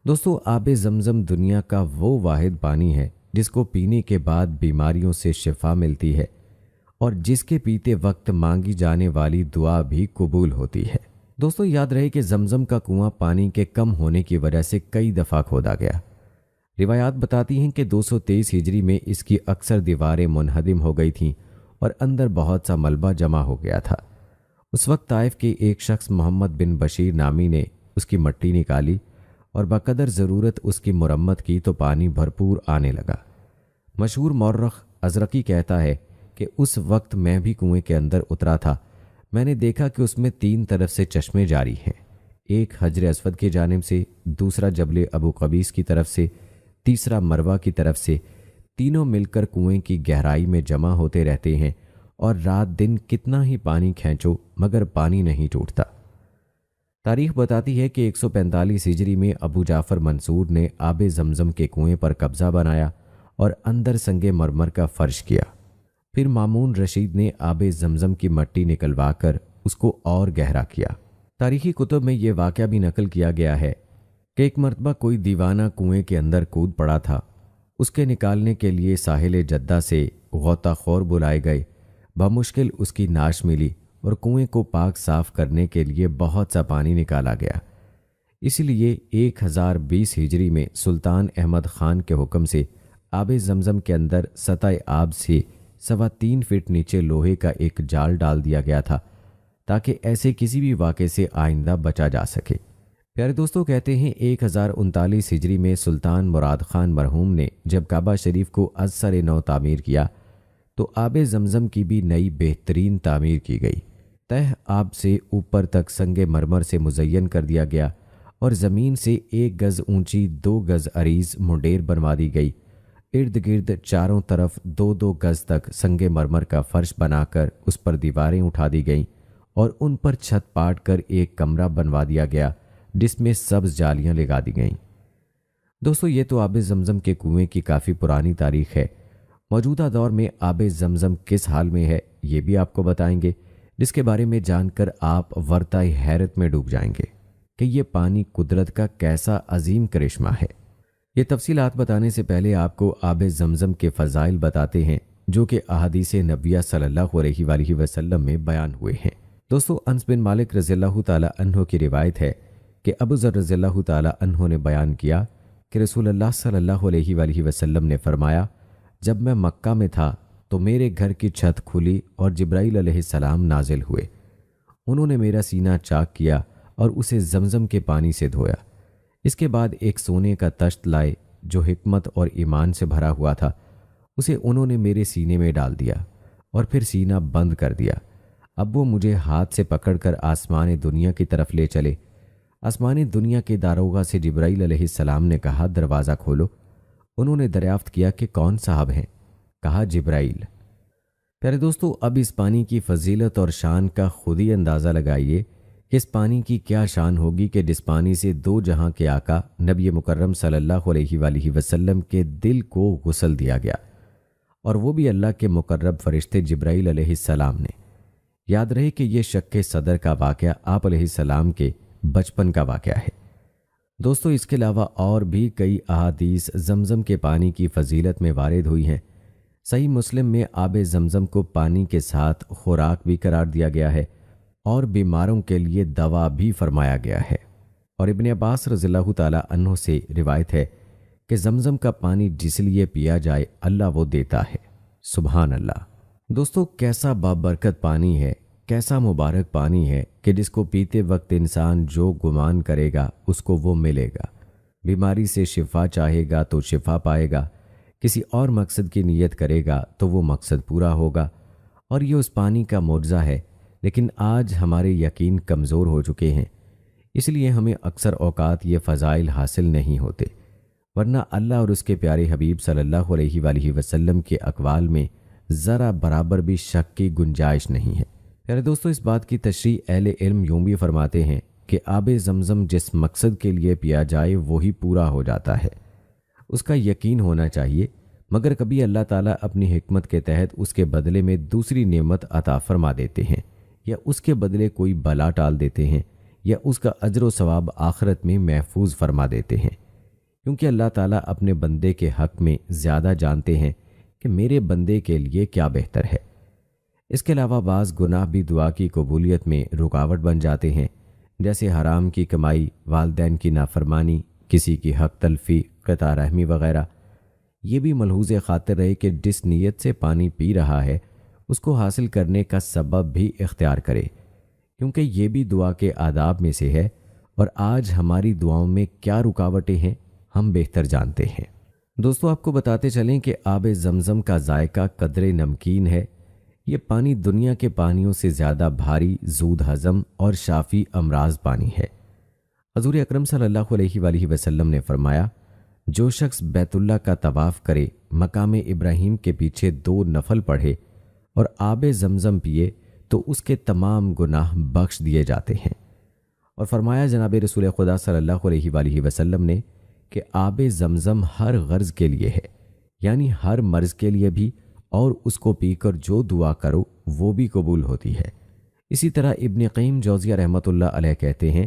دوستو، آب زمزم دنیا کا وہ واحد پانی ہے جس کو پینے کے بعد بیماریوں سے شفا ملتی ہے، اور جس کے پیتے وقت مانگی جانے والی دعا بھی قبول ہوتی ہے۔ دوستو، یاد رہے کہ زمزم کا کنواں پانی کے کم ہونے کی وجہ سے کئی دفعہ کھودا گیا۔ روایات بتاتی ہیں کہ 223 ہجری میں اس کی اکثر دیواریں منہدم ہو گئی تھیں اور اندر بہت سا ملبہ جمع ہو گیا تھا۔ اس وقت طائف کے ایک شخص محمد بن بشیر نامی نے اس کی مٹی نکالی اور بقدر ضرورت اس کی مرمت کی تو پانی بھرپور آنے لگا۔ مشہور مورخ ازرقی کہتا ہے کہ اس وقت میں بھی کنویں کے اندر اترا تھا۔ میں نے دیکھا کہ اس میں 3 طرف سے چشمے جاری ہیں، ایک حجر اسود کی جانب سے، دوسرا جبل ابو قبیس کی طرف سے، تیسرا مروہ کی طرف سے۔ تینوں مل کر کنویں کی گہرائی میں جمع ہوتے رہتے ہیں اور رات دن کتنا ہی پانی کھینچو مگر پانی نہیں ٹوٹتا۔ تاریخ بتاتی ہے کہ 145 ہجری میں ابو جعفر منصور نے آب زمزم کے کنویں پر قبضہ بنایا اور اندر سنگ مرمر کا فرش کیا۔ پھر مامون رشید نے آب زمزم کی مٹی نکلوا کر اس کو اور گہرا کیا۔ تاریخی کتب میں یہ واقعہ بھی نقل کیا گیا ہے کہ ایک مرتبہ کوئی دیوانہ کنویں کے اندر کود پڑا تھا۔ اس کے نکالنے کے لیے ساحل جدہ سے غوطہ خور بلائے گئے۔ بمشکل اس کی ناش ملی اور کنویں کو پاک صاف کرنے کے لیے بہت سا پانی نکالا گیا۔ اس لیے 1020 ہجری میں سلطان احمد خان کے حکم سے آب زمزم کے اندر سطح آب سے 3.25 فٹ نیچے لوہے کا ایک جال ڈال دیا گیا تھا تاکہ ایسے کسی بھی واقعے سے آئندہ بچا جا سکے۔ پیارے دوستوں، کہتے ہیں 1039 ہجری میں سلطان مراد خان مرحوم نے جب کعبہ شریف کو از سر نو تعمیر کیا تو آب زمزم کی بھی نئی بہترین تعمیر کی گئی۔ تہ آب سے اوپر تک سنگ مرمر سے مزین کر دیا گیا اور زمین سے 1 گز اونچی 2 گز عریض منڈیر بنوا دی گئی۔ ارد گرد چاروں طرف 2-2 گز تک سنگ مرمر کا فرش بنا کر اس پر دیواریں اٹھا دی گئیں اور ان پر چھت پاٹ کر ایک کمرہ بنوا دیا گیا جس میں سبز جالیاں لگا دی گئیں۔ دوستو، یہ تو آب زمزم کے کنویں کی کافی پرانی تاریخ ہے۔ موجودہ دور میں آب زمزم کس حال میں ہے یہ بھی آپ کو بتائیں گے، جس کے بارے میں جان کر آپ ورطۂ حیرت میں ڈوب جائیں گے کہ یہ پانی قدرت کا کیسا عظیم کرشمہ ہے۔ یہ تفصیلات بتانے سے پہلے آپ کو آب زمزم کے فضائل بتاتے ہیں جو کہ احادیث نبویہ صلی اللہ علیہ وآلہ وسلم میں بیان ہوئے ہیں۔ دوستو، انس بن مالک رضی اللہ تعالی عنہ کی روایت ہے کہ ابو ذر رضی اللہ تعالی عنہ نے بیان کیا کہ رسول اللہ صلی اللہ علیہ وآلہ وسلم نے فرمایا، جب میں مکہ میں تھا تو میرے گھر کی چھت کھلی اور جبرائیل علیہ السلام نازل ہوئے۔ انہوں نے میرا سینہ چاک کیا اور اسے زمزم کے پانی سے دھویا۔ اس کے بعد ایک سونے کا تشت لائے جو حکمت اور ایمان سے بھرا ہوا تھا، اسے انہوں نے میرے سینے میں ڈال دیا اور پھر سینہ بند کر دیا۔ اب وہ مجھے ہاتھ سے پکڑ کر آسمان دنیا کی طرف لے چلے۔ آسمان دنیا کے داروغہ سے جبرائیل علیہ السلام نے کہا، دروازہ کھولو۔ انہوں نے دریافت کیا کہ کون صاحب ہیں؟ کہا، جبرائیل۔ پیارے دوستو، اب اس پانی کی فضیلت اور شان کا خود ہی اندازہ لگائیے کہ اس پانی کی کیا شان ہوگی کہ جس پانی سے 2 جہاں کے آقا نبی مکرم صلی اللہ علیہ وآلہ وسلم کے دل کو غسل دیا گیا، اور وہ بھی اللہ کے مقرب فرشتے جبرائیل علیہ السلام نے۔ یاد رہے کہ یہ شق صدر کا واقعہ آپ علیہ السلام کے بچپن کا واقعہ ہے۔ دوستو، اس کے علاوہ اور بھی کئی احادیث زمزم کے پانی کی فضیلت میں وارد ہوئی ہیں۔ صحیح مسلم میں آب زمزم کو پانی کے ساتھ خوراک بھی قرار دیا گیا ہے اور بیماروں کے لیے دوا بھی فرمایا گیا ہے۔ اور ابن عباس رضی اللہ تعالی عنہ سے روایت ہے کہ زمزم کا پانی جس لیے پیا جائے اللہ وہ دیتا ہے۔ سبحان اللہ۔ دوستو، کیسا بابرکت پانی ہے، کیسا مبارک پانی ہے کہ جس کو پیتے وقت انسان جو گمان کرے گا اس کو وہ ملے گا۔ بیماری سے شفا چاہے گا تو شفا پائے گا، کسی اور مقصد کی نیت کرے گا تو وہ مقصد پورا ہوگا، اور یہ اس پانی کا معجزہ ہے۔ لیکن آج ہمارے یقین کمزور ہو چکے ہیں، اس لیے ہمیں اکثر اوقات یہ فضائل حاصل نہیں ہوتے، ورنہ اللہ اور اس کے پیارے حبیب صلی اللہ علیہ وآلہ وسلم کے اقوال میں ذرا برابر بھی شک کی گنجائش نہیں ہے۔ پیارے دوستو، اس بات کی تشریح اہل علم یوں بھی فرماتے ہیں کہ آب زمزم جس مقصد کے لیے پیا جائے وہی پورا ہو جاتا ہے، اس کا یقین ہونا چاہیے، مگر کبھی اللہ تعالیٰ اپنی حکمت کے تحت اس کے بدلے میں دوسری نعمت عطا فرما دیتے ہیں، یا اس کے بدلے کوئی بلا ٹال دیتے ہیں، یا اس کا اجر و ثواب آخرت میں محفوظ فرما دیتے ہیں، کیونکہ اللہ تعالیٰ اپنے بندے کے حق میں زیادہ جانتے ہیں کہ میرے بندے کے لیے کیا بہتر ہے۔ اس کے علاوہ بعض گناہ بھی دعا کی قبولیت میں رکاوٹ بن جاتے ہیں، جیسے حرام کی کمائی، والدین کی نافرمانی، کسی کی حق تلفی، قطع رحمی وغیرہ۔ یہ بھی ملحوظ خاطر رہے کہ جس نیت سے پانی پی رہا ہے اس کو حاصل کرنے کا سبب بھی اختیار کرے، کیونکہ یہ بھی دعا کے آداب میں سے ہے، اور آج ہماری دعاؤں میں کیا رکاوٹیں ہیں ہم بہتر جانتے ہیں۔ دوستو، آپ کو بتاتے چلیں کہ آب زمزم کا ذائقہ قدرے نمکین ہے۔ یہ پانی دنیا کے پانیوں سے زیادہ بھاری، زود ہضم اور شافی امراض پانی ہے۔ حضور اکرم صلی اللہ علیہ وآلہ وسلم نے فرمایا، جو شخص بیت اللہ کا طواف کرے، مقام ابراہیم کے پیچھے 2 نفل پڑھے اور آب زمزم پیے تو اس کے تمام گناہ بخش دیے جاتے ہیں۔ اور فرمایا جناب رسول خدا صلی اللہ علیہ وآلہ وسلم نے کہ آب زمزم ہر غرض کے لیے ہے، یعنی ہر مرض کے لیے بھی، اور اس کو پی کر جو دعا کرو وہ بھی قبول ہوتی ہے۔ اسی طرح ابن قیم جوزیہ رحمۃ اللہ علیہ کہتے ہیں،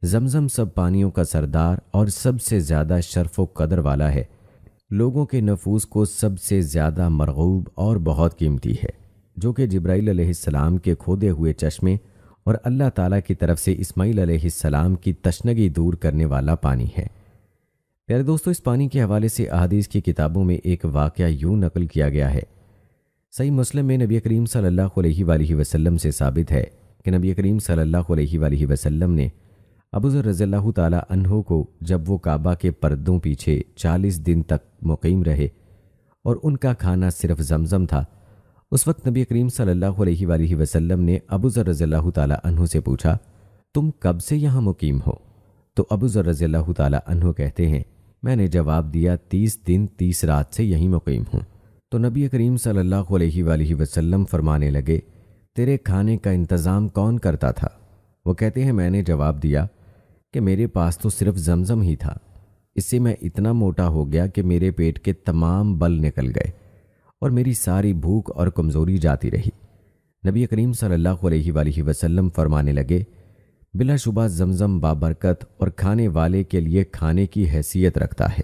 زمزم سب پانیوں کا سردار اور سب سے زیادہ شرف و قدر والا ہے، لوگوں کے نفوس کو سب سے زیادہ مرغوب اور بہت قیمتی ہے، جو کہ جبرائیل علیہ السلام کے کھودے ہوئے چشمے اور اللہ تعالیٰ کی طرف سے اسماعیل علیہ السلام کی تشنگی دور کرنے والا پانی ہے۔ پیارے دوستو، اس پانی کے حوالے سے احادیث کی کتابوں میں ایک واقعہ یوں نقل کیا گیا ہے۔ صحیح مسلم میں نبی کریم صلی اللہ علیہ وآلہ وسلم سے ثابت ہے کہ نبی کریم صلی اللہ علیہ وآلہ وسلم نے ابو ذر رضی اللہ تعالیٰ عنہ کو، جب وہ کعبہ کے پردوں پیچھے 40 دن تک مقیم رہے اور ان کا کھانا صرف زمزم تھا، اس وقت نبی کریم صلی اللہ علیہ وآلہ وسلم نے ابو ذر رضی اللہ تعالیٰ عنہ سے پوچھا، تم کب سے یہاں مقیم ہو؟ تو ابو ذر رضی اللہ تعالیٰ عنہ کہتے ہیں، میں نے جواب دیا، 30 دن 30 رات سے یہیں مقیم ہوں۔ تو نبی کریم صلی اللہ علیہ وآلہ وسلم فرمانے لگے، تیرے کھانے کا انتظام کون کرتا تھا؟ وہ کہتے ہیں، میں نے جواب دیا کہ میرے پاس تو صرف زمزم ہی تھا، اس سے میں اتنا موٹا ہو گیا کہ میرے پیٹ کے تمام بل نکل گئے اور میری ساری بھوک اور کمزوری جاتی رہی۔ نبی کریم صلی اللہ علیہ وآلہ وسلم فرمانے لگے، بلا شبہ زمزم بابرکت اور کھانے والے کے لیے کھانے کی حیثیت رکھتا ہے۔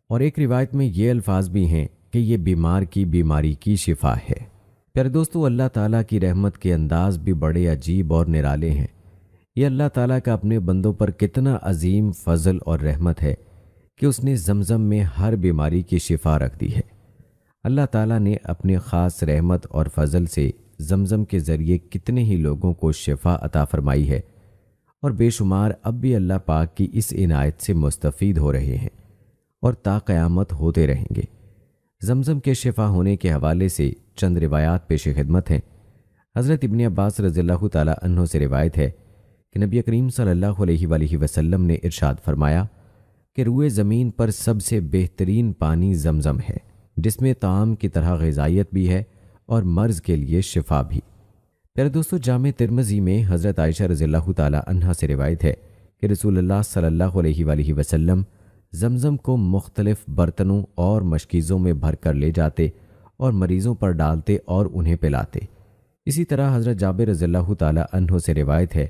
اور ایک روایت میں یہ الفاظ بھی ہیں کہ یہ بیمار کی بیماری کی شفا ہے۔ پیارے دوستو، اللہ تعالیٰ کی رحمت کے انداز بھی بڑے عجیب اور نرالے ہیں۔ یہ اللہ تعالیٰ کا اپنے بندوں پر کتنا عظیم فضل اور رحمت ہے کہ اس نے زمزم میں ہر بیماری کی شفا رکھ دی ہے۔ اللہ تعالیٰ نے اپنے خاص رحمت اور فضل سے زمزم کے ذریعے کتنے ہی لوگوں کو شفا عطا فرمائی ہے، اور بے شمار اب بھی اللہ پاک کی اس عنایت سے مستفید ہو رہے ہیں اور تا قیامت ہوتے رہیں گے۔ زمزم کے شفا ہونے کے حوالے سے چند روایات پیش خدمت ہیں۔ حضرت ابن عباس رضی اللہ تعالیٰ عنہ سے روایت ہے کہ نبی کریم صلی اللہ علیہ وآلہ وسلم نے ارشاد فرمایا کہ روئے زمین پر سب سے بہترین پانی زمزم ہے، جس میں طعام کی طرح غذائیت بھی ہے اور مرض کے لیے شفا بھی۔ پیارے دوستو، جامع ترمذی میں حضرت عائشہ رضی اللہ تعالیٰ عنہا سے روایت ہے کہ رسول اللہ صلی اللہ علیہ وآلہ وسلم زمزم کو مختلف برتنوں اور مشکیزوں میں بھر کر لے جاتے اور مریضوں پر ڈالتے اور انہیں پلاتے۔ اسی طرح حضرت جابر رضی اللہ تعالیٰ عنہ سے روایت ہے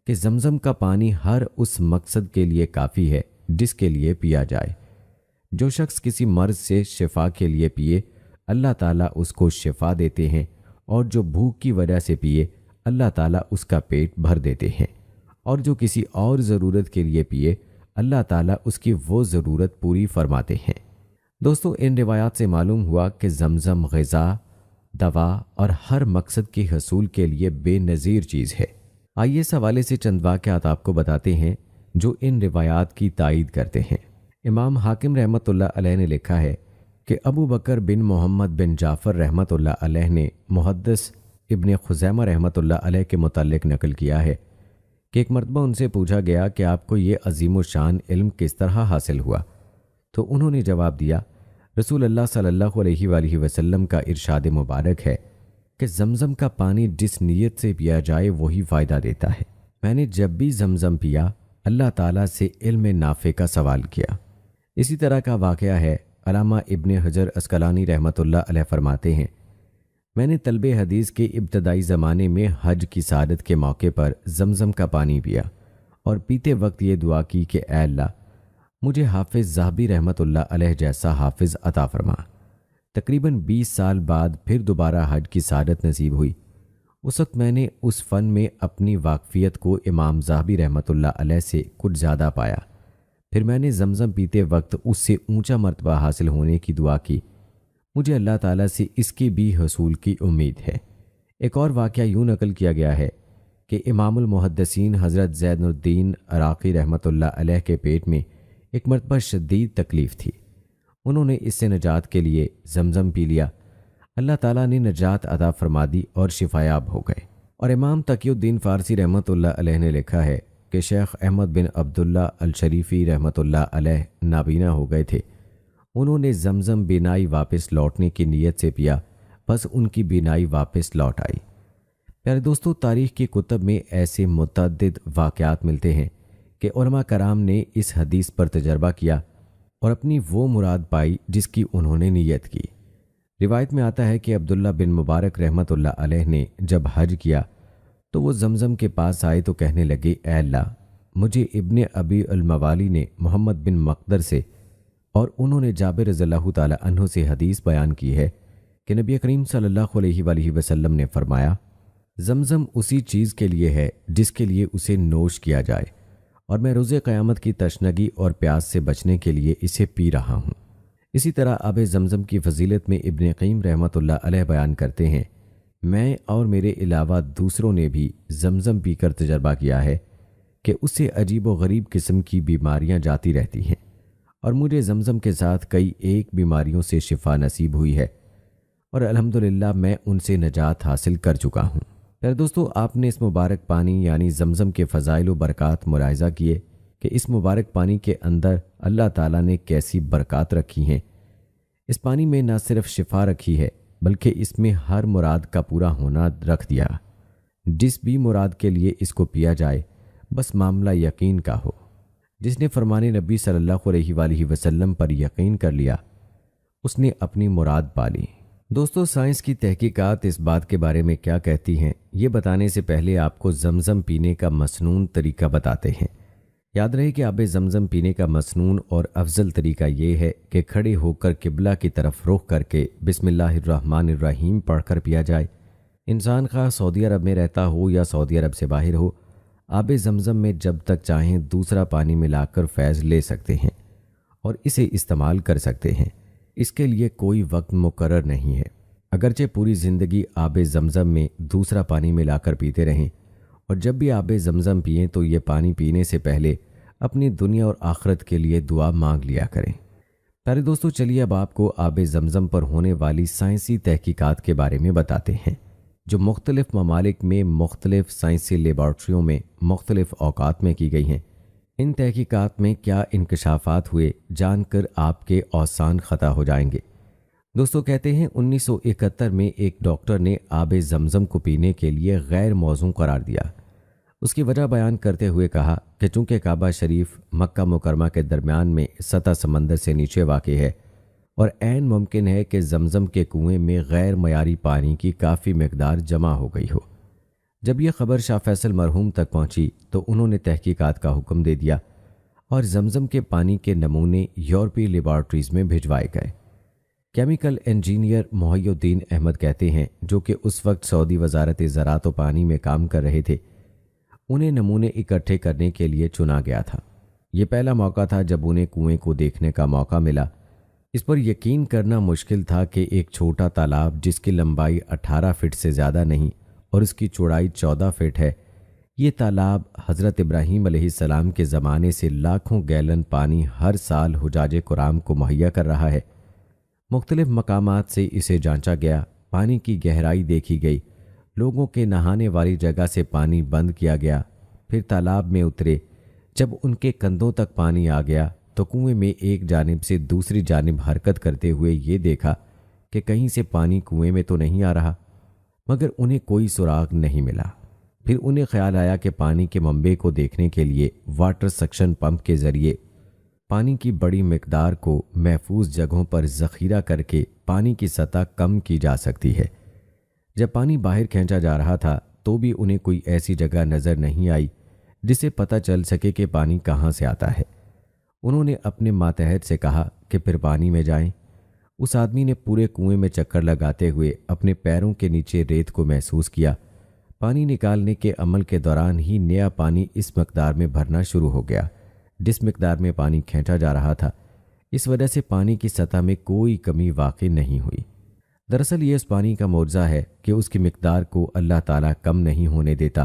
کہ زمزم کا پانی ہر اس مقصد کے لیے کافی ہے جس کے لیے پیا جائے۔ جو شخص کسی مرض سے شفا کے لیے پیے، اللہ تعالیٰ اس کو شفا دیتے ہیں، اور جو بھوک کی وجہ سے پیے، اللہ تعالیٰ اس کا پیٹ بھر دیتے ہیں، اور جو کسی اور ضرورت کے لیے پیے، اللہ تعالیٰ اس کی وہ ضرورت پوری فرماتے ہیں۔ دوستو، ان روایات سے معلوم ہوا کہ زمزم غذا، دوا اور ہر مقصد کے حصول کے لیے بے نظیر چیز ہے۔ آئیے اس حوالے سے چند واقعات آپ کو بتاتے ہیں جو ان روایات کی تائید کرتے ہیں۔ امام حاکم رحمۃ اللہ علیہ نے لکھا ہے کہ ابو بکر بن محمد بن جعفر رحمۃ اللہ علیہ نے محدث ابن خزیمہ رحمۃ اللہ علیہ کے متعلق نقل کیا ہے کہ ایک مرتبہ ان سے پوچھا گیا کہ آپ کو یہ عظیم الشان علم کس طرح حاصل ہوا؟ تو انہوں نے جواب دیا، رسول اللہ صلی اللہ علیہ وآلہ وسلم کا ارشاد مبارک ہے کہ زمزم کا پانی جس نیت سے پیا جائے وہی فائدہ دیتا ہے۔ میں نے جب بھی زمزم پیا، اللہ تعالیٰ سے علم نافع کا سوال کیا۔ اسی طرح کا واقعہ ہے، علامہ ابن حجر عسقلانی رحمۃ اللہ علیہ فرماتے ہیں، میں نے طلب حدیث کے ابتدائی زمانے میں حج کی سعادت کے موقع پر زمزم کا پانی پیا اور پیتے وقت یہ دعا کی کہ اے اللہ، مجھے حافظ ذہبی رحمۃ اللہ علیہ جیسا حافظ عطا فرما۔ تقریباً 20 سال بعد پھر دوبارہ حج کی سعادت نصیب ہوئی۔ اس وقت میں نے اس فن میں اپنی واقفیت کو امام ذہبی رحمۃ اللہ علیہ سے کچھ زیادہ پایا۔ پھر میں نے زمزم پیتے وقت اس سے اونچا مرتبہ حاصل ہونے کی دعا کی۔ مجھے اللہ تعالیٰ سے اس کی بھی حصول کی امید ہے۔ ایک اور واقعہ یوں نقل کیا گیا ہے کہ امام المحدثین حضرت زین الدین عراقی رحمۃ اللہ علیہ کے پیٹ میں ایک مرتبہ شدید تکلیف تھی۔ انہوں نے اس سے نجات کے لیے زمزم پی لیا، اللہ تعالیٰ نے نجات عطا فرما دی اور شفایاب ہو گئے۔ اور امام تقی الدین فارسی رحمۃ اللہ علیہ نے لکھا ہے کہ شیخ احمد بن عبداللہ الشریفی رحمۃ اللہ علیہ نابینا ہو گئے تھے، انہوں نے زمزم بینائی واپس لوٹنے کی نیت سے پیا، بس ان کی بینائی واپس لوٹ آئی۔ پیارے دوستو، تاریخ کی کتب میں ایسے متعدد واقعات ملتے ہیں کہ علماء کرام نے اس حدیث پر تجربہ کیا اور اپنی وہ مراد پائی جس کی انہوں نے نیت کی۔ روایت میں آتا ہے کہ عبداللہ بن مبارک رحمۃ اللہ علیہ نے جب حج کیا تو وہ زمزم کے پاس آئے تو کہنے لگے، اے اللہ، مجھے ابن ابی الموالی نے محمد بن مقدر سے اور انہوں نے جابر رضی اللہ تعالی عنہ سے حدیث بیان کی ہے کہ نبی کریم صلی اللہ علیہ وآلہ وسلم نے فرمایا، زمزم اسی چیز کے لیے ہے جس کے لیے اسے نوش کیا جائے، اور میں روز قیامت کی تشنگی اور پیاس سے بچنے کے لیے اسے پی رہا ہوں۔ اسی طرح آب زمزم کی فضیلت میں ابن قیم رحمۃ اللہ علیہ بیان کرتے ہیں، میں اور میرے علاوہ دوسروں نے بھی زمزم پی کر تجربہ کیا ہے کہ اس سے عجیب و غریب قسم کی بیماریاں جاتی رہتی ہیں، اور مجھے زمزم کے ساتھ کئی ایک بیماریوں سے شفا نصیب ہوئی ہے، اور الحمدللہ میں ان سے نجات حاصل کر چکا ہوں۔ پھر دوستو، آپ نے اس مبارک پانی یعنی زمزم کے فضائل و برکات ملاحظہ کیے کہ اس مبارک پانی کے اندر اللہ تعالیٰ نے کیسی برکات رکھی ہیں۔ اس پانی میں نہ صرف شفا رکھی ہے بلکہ اس میں ہر مراد کا پورا ہونا رکھ دیا۔ جس بھی مراد کے لیے اس کو پیا جائے بس معاملہ یقین کا ہو۔ جس نے فرمان نبی صلی اللہ علیہ وآلہ وسلم پر یقین کر لیا، اس نے اپنی مراد پا لی۔ دوستو، سائنس کی تحقیقات اس بات کے بارے میں کیا کہتی ہیں، یہ بتانے سے پہلے آپ کو زمزم پینے کا مسنون طریقہ بتاتے ہیں۔ یاد رہے کہ آب زمزم پینے کا مسنون اور افضل طریقہ یہ ہے کہ کھڑے ہو کر قبلہ کی طرف رخ کر کے بسم اللہ الرحمن الرحیم پڑھ کر پیا جائے۔ انسان خواہ سعودی عرب میں رہتا ہو یا سعودی عرب سے باہر ہو، آب زمزم میں جب تک چاہیں دوسرا پانی ملا کر فیض لے سکتے ہیں اور اسے استعمال کر سکتے ہیں۔ اس کے لیے کوئی وقت مقرر نہیں ہے۔ اگرچہ پوری زندگی آب زمزم میں دوسرا پانی ملا کر پیتے رہیں، اور جب بھی آب زمزم پئیں تو یہ پانی پینے سے پہلے اپنی دنیا اور آخرت کے لیے دعا مانگ لیا کریں۔ پیارے دوستو، چلیے اب آپ کو آب زمزم پر ہونے والی سائنسی تحقیقات کے بارے میں بتاتے ہیں، جو مختلف ممالک میں مختلف سائنسی لیبارٹریوں میں مختلف اوقات میں کی گئی ہیں۔ ان تحقیقات میں کیا انکشافات ہوئے جان کر آپ کے اوسان خطا ہو جائیں گے۔ دوستو، کہتے ہیں 1971 میں ایک ڈاکٹر نے آب زمزم کو پینے کے لیے غیر موزوں قرار دیا۔ اس کی وجہ بیان کرتے ہوئے کہا کہ چونکہ کعبہ شریف مکہ مکرمہ کے درمیان میں سطح سمندر سے نیچے واقع ہے اور عین ممکن ہے کہ زمزم کے کنویں میں غیر معیاری پانی کی کافی مقدار جمع ہو گئی ہو۔ جب یہ خبر شاہ فیصل مرحوم تک پہنچی تو انہوں نے تحقیقات کا حکم دے دیا اور زمزم کے پانی کے نمونے یورپی لیبارٹریز میں بھجوائے گئے۔ کیمیکل انجینئر محی الدین احمد کہتے ہیں، جو کہ اس وقت سعودی وزارت زراعت و پانی میں کام کر رہے تھے، انہیں نمونے اکٹھے کرنے کے لیے چنا گیا تھا۔ یہ پہلا موقع تھا جب انہیں کنویں کو دیکھنے کا موقع ملا۔ اس پر یقین کرنا مشکل تھا کہ ایک چھوٹا تالاب جس کی لمبائی 18 فٹ سے زیادہ نہیں اور اس کی چوڑائی 14 فٹ ہے، یہ تالاب حضرت ابراہیم علیہ السلام کے زمانے سے لاکھوں گیلن پانی ہر سال حجاج کرام کو مہیا کر رہا ہے۔ مختلف مقامات سے اسے جانچا گیا، پانی کی گہرائی دیکھی گئی، لوگوں کے نہانے والی جگہ سے پانی بند کیا گیا، پھر تالاب میں اترے۔ جب ان کے کندھوں تک پانی آ گیا تو کنویں میں ایک جانب سے دوسری جانب حرکت کرتے ہوئے یہ دیکھا کہ کہیں سے پانی کنویں میں تو نہیں آ رہا، مگر انہیں کوئی سراغ نہیں ملا۔ پھر انہیں خیال آیا کہ پانی کے منبع کو دیکھنے کے لیے واٹر سکشن پمپ کے ذریعے پانی کی بڑی مقدار کو محفوظ جگہوں پر ذخیرہ کر کے پانی کی سطح کم کی جا سکتی ہے۔ جب پانی باہر کھینچا جا رہا تھا تو بھی انہیں کوئی ایسی جگہ نظر نہیں آئی جسے پتہ چل سکے کہ پانی کہاں سے آتا ہے۔ انہوں نے اپنے ماتحت سے کہا کہ پھر پانی میں جائیں۔ اس آدمی نے پورے کنویں میں چکر لگاتے ہوئے اپنے پیروں کے نیچے ریت کو محسوس کیا۔ پانی نکالنے کے عمل کے دوران ہی نیا پانی اس مقدار میں بھرنا شروع ہو گیا جس مقدار میں پانی کھینچا جا رہا تھا۔ اس وجہ سے پانی کی سطح میں کوئی کمی واقع نہیں ہوئی۔ دراصل یہ اس پانی کا معجزہ ہے کہ اس کی مقدار کو اللہ تعالیٰ کم نہیں ہونے دیتا۔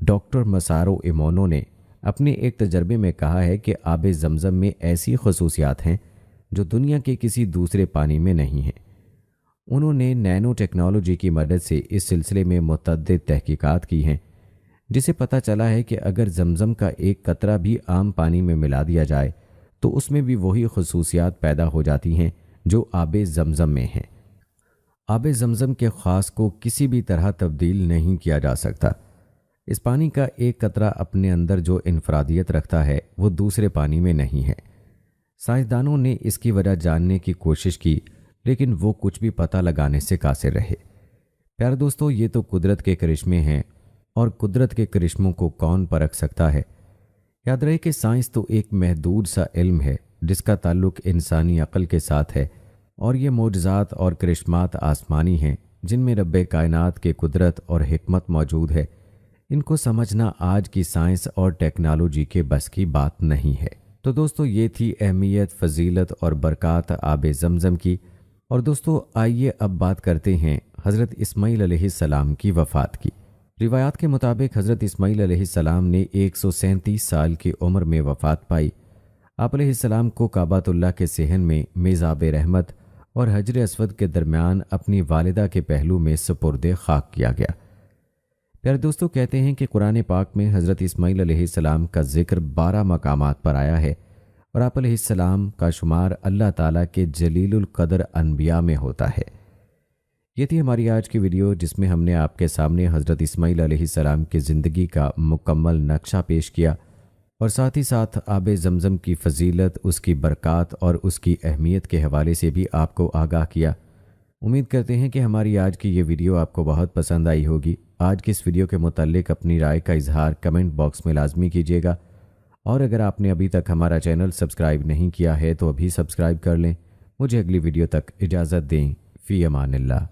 ڈاکٹر مسارو ایمونو نے اپنے ایک تجربے میں کہا ہے کہ آب زمزم میں ایسی خصوصیات ہیں جو دنیا کے کسی دوسرے پانی میں نہیں ہیں۔ انہوں نے نینو ٹیکنالوجی کی مدد سے اس سلسلے میں متعدد تحقیقات کی ہیں، جسے پتہ چلا ہے کہ اگر زمزم کا ایک قطرہ بھی عام پانی میں ملا دیا جائے تو اس میں بھی وہی خصوصیات پیدا ہو جاتی ہیں جو آب زمزم میں ہیں۔ آب زمزم کے خاص کو کسی بھی طرح تبدیل نہیں کیا جا سکتا۔ اس پانی کا ایک قطرہ اپنے اندر جو انفرادیت رکھتا ہے وہ دوسرے پانی میں نہیں ہے۔ سائنسدانوں نے اس کی وجہ جاننے کی کوشش کی، لیکن وہ کچھ بھی پتہ لگانے سے قاصر رہے۔ پیارے دوستو، یہ تو قدرت کے کرشمے ہیں، اور قدرت کے کرشموں کو کون پرکھ سکتا ہے؟ یاد رہے کہ سائنس تو ایک محدود سا علم ہے جس کا تعلق انسانی عقل کے ساتھ ہے، اور یہ معجزات اور کرشمات آسمانی ہیں جن میں رب کائنات کے قدرت اور حکمت موجود ہے۔ ان کو سمجھنا آج کی سائنس اور ٹیکنالوجی کے بس کی بات نہیں ہے۔ تو دوستو، یہ تھی اہمیت، فضیلت اور برکات آب زمزم کی۔ اور دوستو، آئیے اب بات کرتے ہیں حضرت اسماعیل علیہ السلام کی وفات کی۔ روایات کے مطابق حضرت اسماعیل علیہ السلام نے 137 سال کی عمر میں وفات پائی۔ آپ علیہ السلام کو کعبۃ اللہ کے صحن میں میزاب رحمت اور حجر اسود کے درمیان اپنی والدہ کے پہلو میں سپرد خاک کیا گیا۔ پیارے دوستو، کہتے ہیں کہ قرآن پاک میں حضرت اسماعیل علیہ السلام کا ذکر 12 مقامات پر آیا ہے، اور آپ علیہ السلام کا شمار اللہ تعالیٰ کے جلیل القدر انبیاء میں ہوتا ہے۔ یہ تھی ہماری آج کی ویڈیو، جس میں ہم نے آپ کے سامنے حضرت اسماعیل علیہ السلام کی زندگی کا مکمل نقشہ پیش کیا، اور ساتھ ہی ساتھ آب زمزم کی فضیلت، اس کی برکات اور اس کی اہمیت کے حوالے سے بھی آپ کو آگاہ کیا۔ امید کرتے ہیں کہ ہماری آج کی یہ ویڈیو آپ کو بہت پسند آئی ہوگی۔ آج کی اس ویڈیو کے متعلق اپنی رائے کا اظہار کمنٹ باکس میں لازمی کیجیے گا، اور اگر آپ نے ابھی تک ہمارا چینل سبسکرائب نہیں کیا ہے تو ابھی سبسکرائب کر لیں۔ مجھے اگلی ویڈیو تک اجازت دیں۔ فی امان اللہ۔